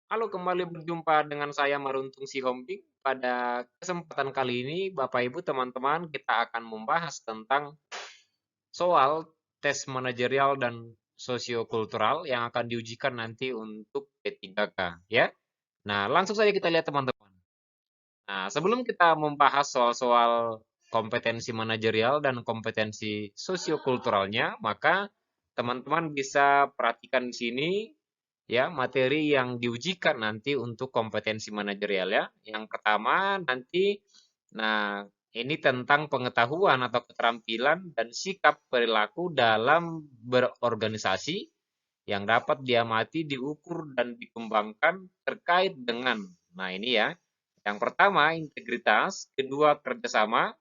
Halo, kembali berjumpa dengan saya Maruntung Sihombing. Pada kesempatan kali ini, Bapak Ibu teman-teman, kita akan membahas tentang soal tes manajerial dan sosiokultural yang akan diujikan nanti untuk P3K, ya. Nah, langsung saja kita lihat teman-teman. Nah, sebelum kita membahas soal-soal kompetensi manajerial dan kompetensi sosiokulturalnya, maka teman-teman bisa perhatikan di sini ya materi yang diujikan nanti untuk kompetensi manajerial ya. Yang pertama nanti, nah ini tentang pengetahuan atau keterampilan dan sikap perilaku dalam berorganisasi yang dapat diamati, diukur, dan dikembangkan terkait dengan, nah ini ya, yang pertama integritas, kedua kerjasama,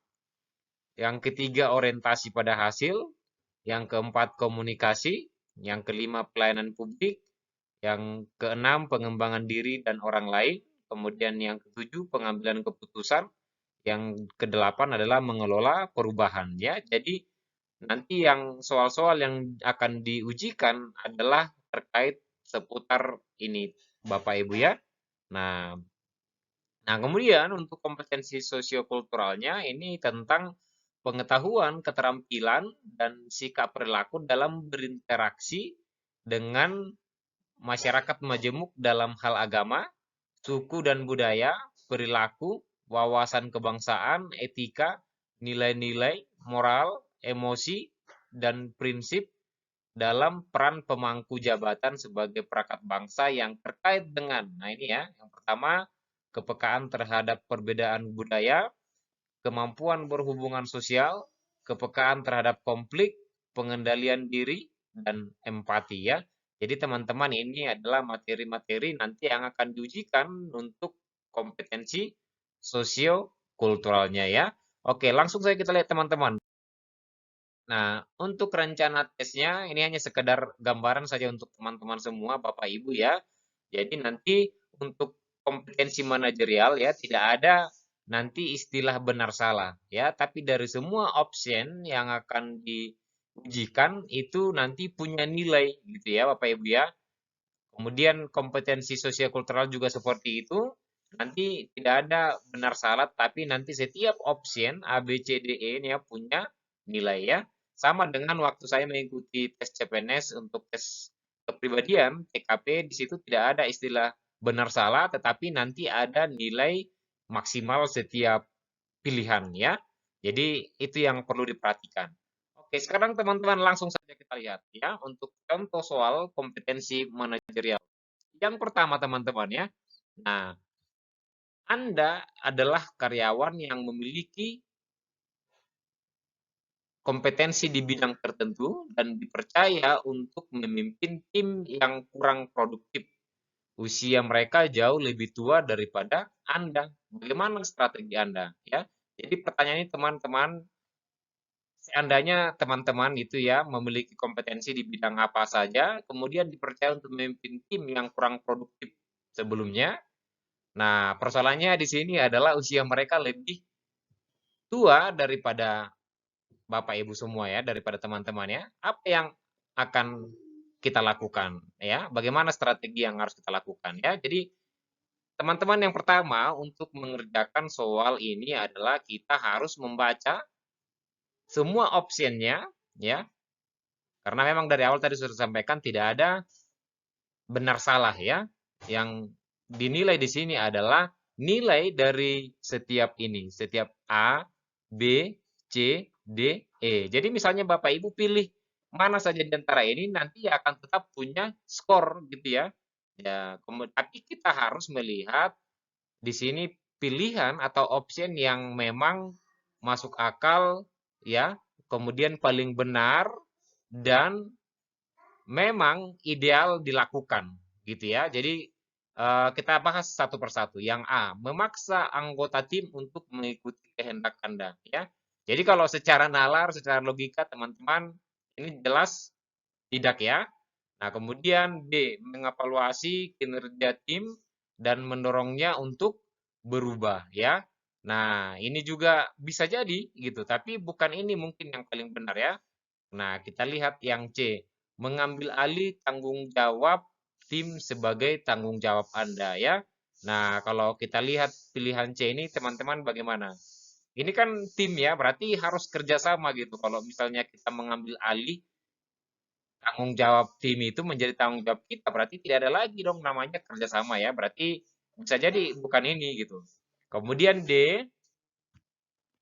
yang ketiga orientasi pada hasil, yang keempat komunikasi, yang kelima pelayanan publik, yang keenam pengembangan diri dan orang lain, kemudian yang ketujuh pengambilan keputusan, yang kedelapan adalah mengelola perubahan ya. Jadi nanti yang soal-soal yang akan diujikan adalah terkait seputar ini Bapak Ibu ya. Nah, nah kemudian untuk kompetensi sosiokulturalnya ini tentang pengetahuan, keterampilan, dan sikap perilaku dalam berinteraksi dengan masyarakat majemuk dalam hal agama, suku dan budaya, perilaku, wawasan kebangsaan, etika, nilai-nilai, moral, emosi, dan prinsip dalam peran pemangku jabatan sebagai perangkat bangsa yang terkait dengan, nah ini ya, yang pertama, kepekaan terhadap perbedaan budaya, kemampuan berhubungan sosial, kepekaan terhadap konflik, pengendalian diri, dan empati ya. Jadi teman-teman ini adalah materi-materi nanti yang akan diujikan untuk kompetensi sosio-kulturalnya ya. Oke, langsung saja kita lihat teman-teman. Nah, untuk rencana tesnya ini hanya sekedar gambaran saja untuk teman-teman semua, Bapak Ibu ya. Jadi nanti untuk kompetensi manajerial ya tidak ada nanti istilah benar salah ya, tapi dari semua option yang akan diujikan itu nanti punya nilai gitu ya, Bapak Ibu ya. Kemudian kompetensi sosial-kultural juga seperti itu. Nanti tidak ada benar salah, tapi nanti setiap option A, B, C, D, E ini ya punya nilai ya. Sama dengan waktu saya mengikuti tes CPNS untuk tes kepribadian, TKP, di situ tidak ada istilah benar salah, tetapi nanti ada nilai maksimal setiap pilihan ya. Jadi itu yang perlu diperhatikan. Oke, sekarang teman-teman langsung saja kita lihat ya untuk contoh soal kompetensi manajerial. Yang pertama teman-teman ya. Nah, Anda adalah karyawan yang memiliki kompetensi di bidang tertentu dan dipercaya untuk memimpin tim yang kurang produktif. Usia mereka jauh lebih tua daripada Anda. Bagaimana strategi Anda? Ya. Jadi pertanyaan ini teman-teman, seandainya teman-teman itu ya memiliki kompetensi di bidang apa saja, kemudian dipercaya untuk memimpin tim yang kurang produktif sebelumnya. Nah, persoalannya di sini adalah usia mereka lebih tua daripada Bapak Ibu semua ya, daripada teman-teman ya. Apa yang akan kita lakukan ya? Bagaimana strategi yang harus kita lakukan ya? Jadi teman-teman yang pertama untuk mengerjakan soal ini adalah kita harus membaca semua optionnya ya. Karena memang dari awal tadi sudah disampaikan tidak ada benar salah ya. Yang dinilai di sini adalah nilai dari setiap ini, setiap A, B, C, D, E. Jadi misalnya Bapak Ibu pilih mana saja di antara ini nanti akan tetap punya skor gitu ya. Ya, tapi kita harus melihat di sini pilihan atau option yang memang masuk akal ya, kemudian paling benar dan memang ideal dilakukan gitu ya. Jadi kita bahas satu persatu. Yang A, memaksa anggota tim untuk mengikuti kehendak Anda ya. Jadi kalau secara nalar, secara logika teman-teman ini jelas tidak ya. Nah, kemudian B, mengevaluasi kinerja tim dan mendorongnya untuk berubah ya. Nah, ini juga bisa jadi gitu, tapi bukan ini mungkin yang paling benar ya. Nah, kita lihat yang C, mengambil alih tanggung jawab tim sebagai tanggung jawab Anda ya. Nah, kalau kita lihat pilihan C ini teman-teman bagaimana? Ini kan tim ya, berarti harus kerjasama gitu. Kalau misalnya kita mengambil alih tanggung jawab tim itu menjadi tanggung jawab kita, berarti tidak ada lagi dong namanya kerjasama ya. Berarti bisa jadi bukan ini gitu. Kemudian D,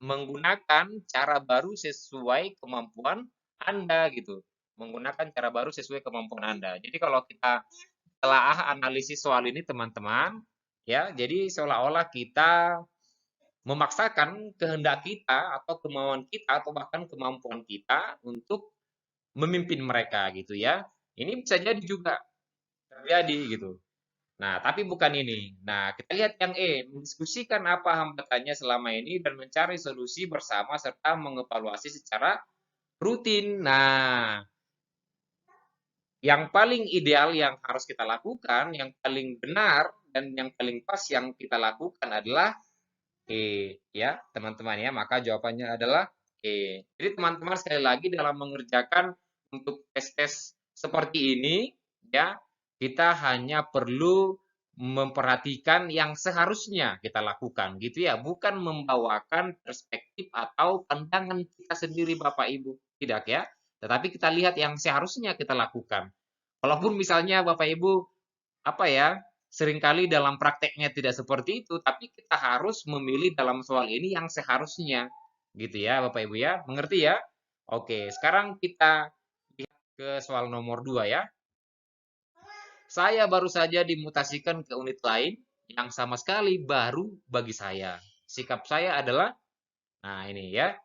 menggunakan cara baru sesuai kemampuan Anda gitu. Menggunakan cara baru sesuai kemampuan Anda. Jadi kalau kita telah analisis soal ini teman-teman, ya, jadi seolah-olah kita memaksakan kehendak kita atau kemauan kita atau bahkan kemampuan kita untuk memimpin mereka gitu ya. Ini bisa jadi juga terjadi gitu. Nah, tapi bukan ini. Nah, kita lihat yang E, mendiskusikan apa hambatannya selama ini dan mencari solusi bersama serta mengevaluasi secara rutin. Nah, yang paling ideal yang harus kita lakukan, yang paling benar dan yang paling pas yang kita lakukan adalah E, ya, teman-teman ya. Maka jawabannya adalah E. Jadi teman-teman sekali lagi dalam mengerjakan untuk tes-tes seperti ini, ya, kita hanya perlu memperhatikan yang seharusnya kita lakukan, gitu ya. Bukan membawakan perspektif atau pandangan kita sendiri, Bapak Ibu. Tidak ya. Tetapi kita lihat yang seharusnya kita lakukan. Walaupun misalnya Bapak Ibu apa ya, seringkali dalam prakteknya tidak seperti itu, tapi kita harus memilih dalam soal ini yang seharusnya. Gitu ya, Bapak Ibu ya. Mengerti ya? Oke, sekarang kita lihat ke soal nomor 2 ya. Saya baru saja dimutasikan ke unit lain yang sama sekali baru bagi saya. Sikap saya adalah, nah ini ya.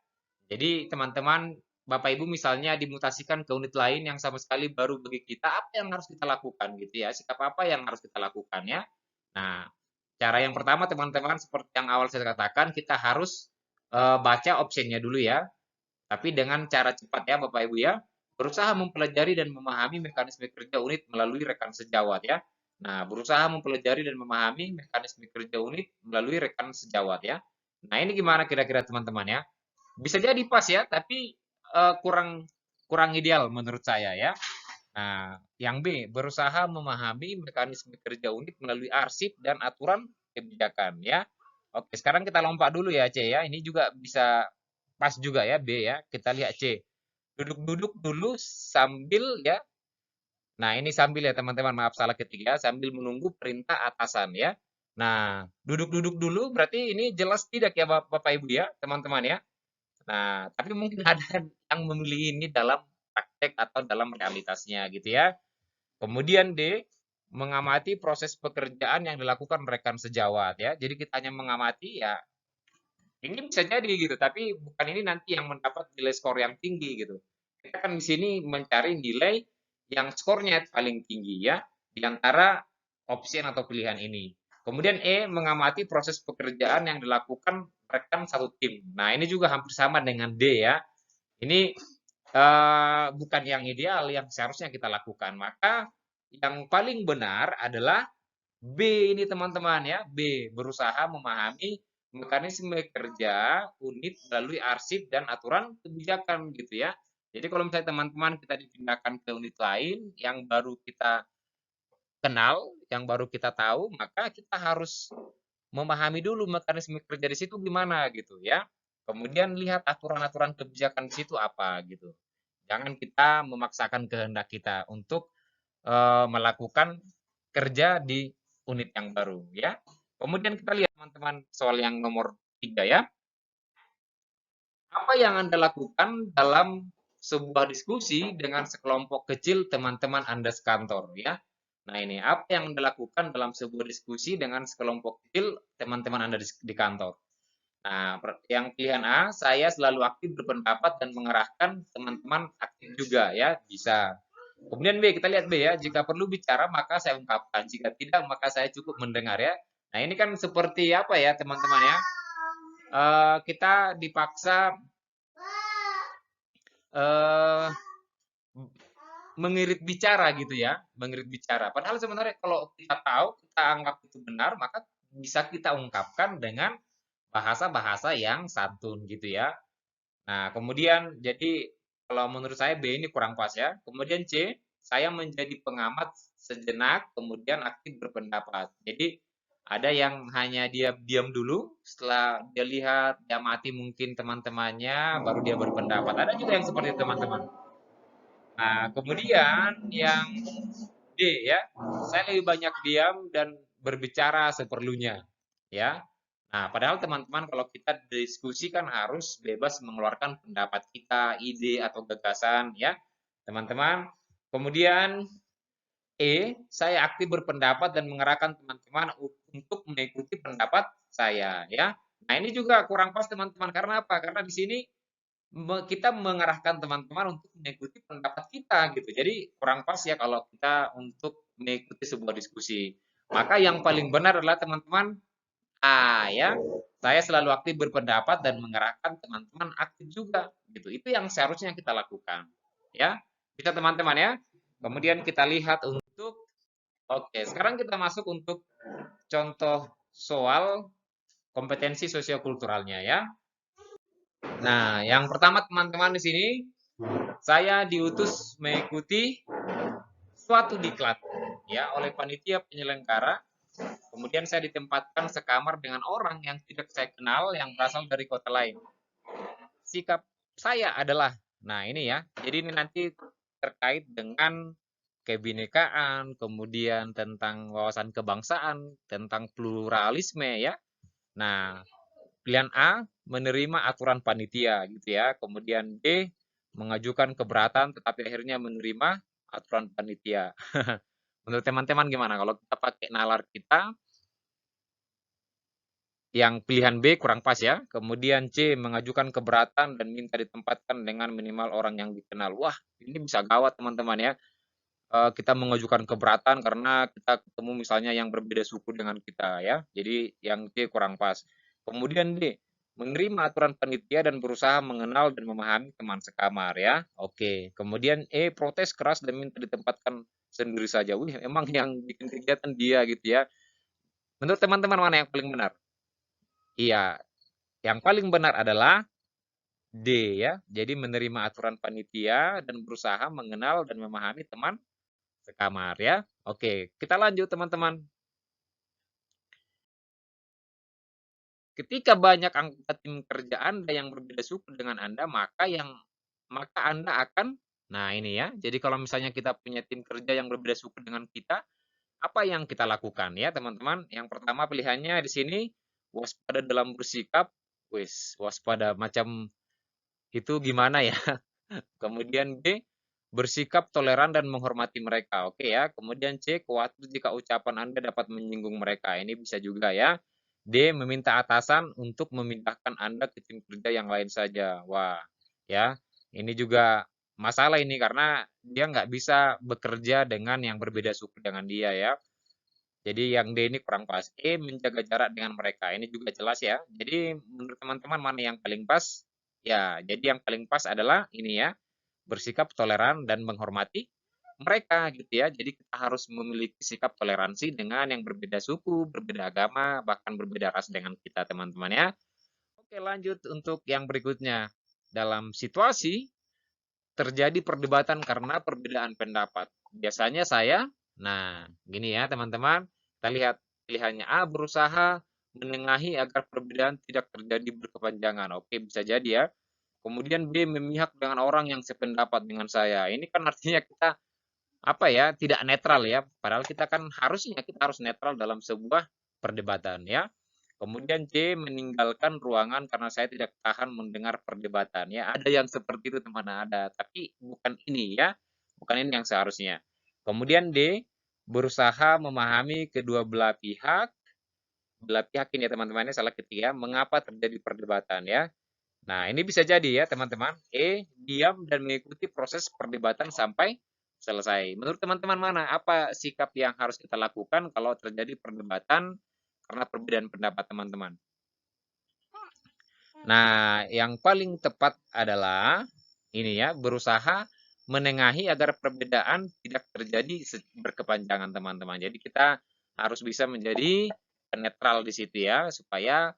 Jadi teman-teman, Bapak Ibu misalnya dimutasikan ke unit lain yang sama sekali baru bagi kita, apa yang harus kita lakukan gitu ya? Sikap apa yang harus kita lakukan ya? Nah, cara yang pertama teman-teman seperti yang awal saya katakan, kita harus baca optionnya dulu ya. Tapi dengan cara cepat ya Bapak Ibu ya. Berusaha mempelajari dan memahami mekanisme kerja unit melalui rekan sejawat ya. Nah, berusaha mempelajari dan memahami mekanisme kerja unit melalui rekan sejawat ya. Nah, ini gimana kira-kira teman-teman ya? Bisa jadi pas ya, tapi kurang kurang ideal menurut saya ya. Nah, yang B, berusaha memahami mekanisme kerja unit melalui arsip dan aturan kebijakan ya. Oke, sekarang kita lompat dulu ya C ya. Ini juga bisa pas juga ya B ya. Kita lihat C. Duduk-duduk dulu sambil ya. Nah, ini sambil ya teman-teman, maaf salah ketik ya, sambil menunggu perintah atasan ya. Nah, duduk-duduk dulu berarti ini jelas tidak ya Bapak Ibu ya, teman-teman ya. Nah, tapi mungkin ada yang memilih ini dalam praktek atau dalam realitasnya gitu ya. Kemudian D, mengamati proses pekerjaan yang dilakukan rekan sejawat ya. Jadi kita hanya mengamati ya, ini bisa jadi gitu, tapi bukan ini nanti yang mendapat nilai skor yang tinggi gitu. Kita kan di sini mencari nilai yang skornya paling tinggi ya di antara opsi atau pilihan ini. Kemudian E, mengamati proses pekerjaan yang dilakukan rekan satu tim. Nah, ini juga hampir sama dengan D ya. Ini bukan yang ideal yang seharusnya kita lakukan. Maka yang paling benar adalah B ini teman-teman ya. B, berusaha memahami mekanisme kerja unit melalui arsip dan aturan kebijakan gitu ya. Jadi kalau misalnya teman-teman kita dipindahkan ke unit lain yang baru kita kenal, yang baru kita tahu, maka kita harus memahami dulu mekanisme kerja di situ gimana gitu ya. Kemudian lihat aturan-aturan kebijakan di situ apa gitu. Jangan kita memaksakan kehendak kita untuk melakukan kerja di unit yang baru ya. Kemudian kita lihat teman-teman soal yang nomor 3 ya. Apa yang Anda lakukan dalam sebuah diskusi dengan sekelompok kecil teman-teman Anda sekantor ya. Nah ini, apa yang Anda lakukan dalam sebuah diskusi dengan sekelompok kecil teman-teman Anda di kantor. Nah, yang pilihan A, saya selalu aktif berpendapat dan mengarahkan teman-teman aktif juga ya, bisa. Kemudian B, kita lihat B ya, jika perlu bicara maka saya ungkapkan, jika tidak maka saya cukup mendengar ya. Nah, ini kan seperti apa ya teman-teman ya? Kita dipaksa eh, mengirit bicara gitu ya, mengirit bicara. Padahal sebenarnya kalau kita tahu, kita anggap itu benar, maka bisa kita ungkapkan dengan bahasa-bahasa yang santun gitu ya. Nah, kemudian jadi kalau menurut saya B ini kurang pas ya. Kemudian C, saya menjadi pengamat sejenak, kemudian aktif berpendapat. Jadi ada yang hanya dia diam dulu, setelah dia lihat dia mati mungkin teman-temannya, baru dia berpendapat. Ada juga yang seperti itu, teman-teman. Nah, kemudian yang D ya, saya lebih banyak diam dan berbicara seperlunya, ya. Nah, padahal teman-teman kalau kita diskusi kan harus bebas mengeluarkan pendapat kita, ide atau gagasan, ya, teman-teman. Kemudian saya aktif berpendapat dan mengerahkan teman-teman untuk mengikuti pendapat saya, ya. Nah, ini juga kurang pas teman-teman karena apa? Karena di sini kita mengarahkan teman-teman untuk mengikuti pendapat kita gitu. Jadi kurang pas ya kalau kita untuk mengikuti sebuah diskusi. Maka yang paling benar adalah teman-teman ya, saya selalu aktif berpendapat dan mengarahkan teman-teman aktif juga gitu. Itu yang seharusnya kita lakukan. Ya. Bisa teman-teman ya. Kemudian kita lihat untuk oke, sekarang kita masuk untuk contoh soal kompetensi sosiokulturalnya ya. Nah, yang pertama teman-teman di sini saya diutus mengikuti suatu diklat ya oleh panitia penyelenggara. Kemudian saya ditempatkan sekamar dengan orang yang tidak saya kenal yang berasal dari kota lain. Sikap saya adalah, nah ini ya, jadi ini nanti terkait dengan kebinekaan, kemudian tentang wawasan kebangsaan, tentang pluralisme ya. Nah, pilihan A menerima aturan panitia gitu ya. Kemudian B mengajukan keberatan tetapi akhirnya menerima aturan panitia. Menurut teman-teman gimana kalau kita pakai nalar kita yang pilihan B kurang pas ya. Kemudian C mengajukan keberatan dan minta ditempatkan dengan minimal orang yang dikenal. Wah, ini bisa gawat teman-teman ya. Kita mengajukan keberatan karena kita ketemu misalnya yang berbeda suku dengan kita ya. Jadi yang C kurang pas. Kemudian D, menerima aturan panitia dan berusaha mengenal dan memahami teman sekamar ya. Oke. Kemudian E, protes keras dan minta ditempatkan sendiri saja. Wih, emang yang bikin kegiatan dia gitu ya. Menurut teman-teman mana yang paling benar? Iya, yang paling benar adalah D ya. Jadi menerima aturan panitia dan berusaha mengenal dan memahami teman sekamar ya. Oke, kita lanjut teman-teman. Ketika banyak anggota tim kerja Anda yang berbeda suku dengan Anda, maka Anda akan nah ini ya. Jadi kalau misalnya kita punya tim kerja yang berbeda suku dengan kita, apa yang kita lakukan ya, teman-teman? Yang pertama pilihannya di sini waspada dalam bersikap. Wis, waspada macam itu gimana ya? Kemudian B, bersikap toleran dan menghormati mereka. Oke ya. Kemudian C, khawatir jika ucapan Anda dapat menyinggung mereka. Ini bisa juga ya. D, meminta atasan untuk memindahkan Anda ke tim kerja yang lain saja. Wah, ya. Ini juga masalah ini karena dia nggak bisa bekerja dengan yang berbeda suku dengan dia ya. Jadi yang D ini kurang pas. E, menjaga jarak dengan mereka. Ini juga jelas ya. Jadi menurut teman-teman mana yang paling pas? Ya, jadi yang paling pas adalah ini ya, bersikap toleran dan menghormati mereka gitu ya. Jadi kita harus memiliki sikap toleransi dengan yang berbeda suku, berbeda agama, bahkan berbeda ras dengan kita teman-teman ya. Oke, lanjut untuk yang berikutnya. Dalam situasi terjadi perdebatan karena perbedaan pendapat. Biasanya saya, nah gini ya teman-teman, kita lihat pilihannya A, berusaha menengahi agar perbedaan tidak terjadi berkepanjangan. Oke, bisa jadi ya. Kemudian B, memihak dengan orang yang sependapat dengan saya. Ini kan artinya kita apa ya, tidak netral ya. Padahal kita kan harusnya kita harus netral dalam sebuah perdebatan ya. Kemudian C, meninggalkan ruangan karena saya tidak tahan mendengar perdebatan ya. Ada yang seperti itu teman ada, tapi bukan ini ya. Bukan ini yang seharusnya. Kemudian D, berusaha memahami kedua belah pihak. Belah pihak ini ya teman-teman, salah ketiga, mengapa terjadi perdebatan ya. Nah, ini bisa jadi ya, teman-teman. E, diam dan mengikuti proses perdebatan sampai selesai. Menurut teman-teman mana? Apa sikap yang harus kita lakukan kalau terjadi perdebatan karena perbedaan pendapat teman-teman? Nah, yang paling tepat adalah ini ya, berusaha menengahi agar perbedaan tidak terjadi berkepanjangan, teman-teman. Jadi kita harus bisa menjadi netral di situ ya, supaya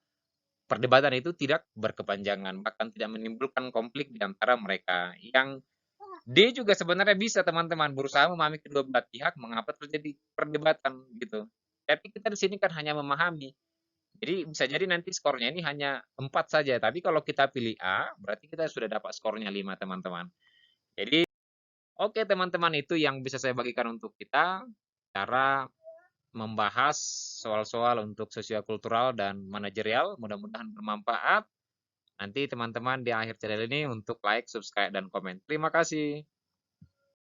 perdebatan itu tidak berkepanjangan, bahkan tidak menimbulkan konflik di antara mereka. Yang dia juga sebenarnya bisa teman-teman berusaha memahami kedua belah pihak mengapa terjadi perdebatan gitu. Tapi kita di sini kan hanya memahami. Jadi bisa jadi nanti skornya ini hanya 4 saja, tapi kalau kita pilih A, berarti kita sudah dapat skornya 5 teman-teman. Jadi oke teman-teman, itu yang bisa saya bagikan untuk kita, cara membahas soal-soal untuk sosiokultural dan manajerial. Mudah-mudahan bermanfaat. Nanti teman-teman di akhir channel ini untuk like, subscribe, dan komen. Terima kasih.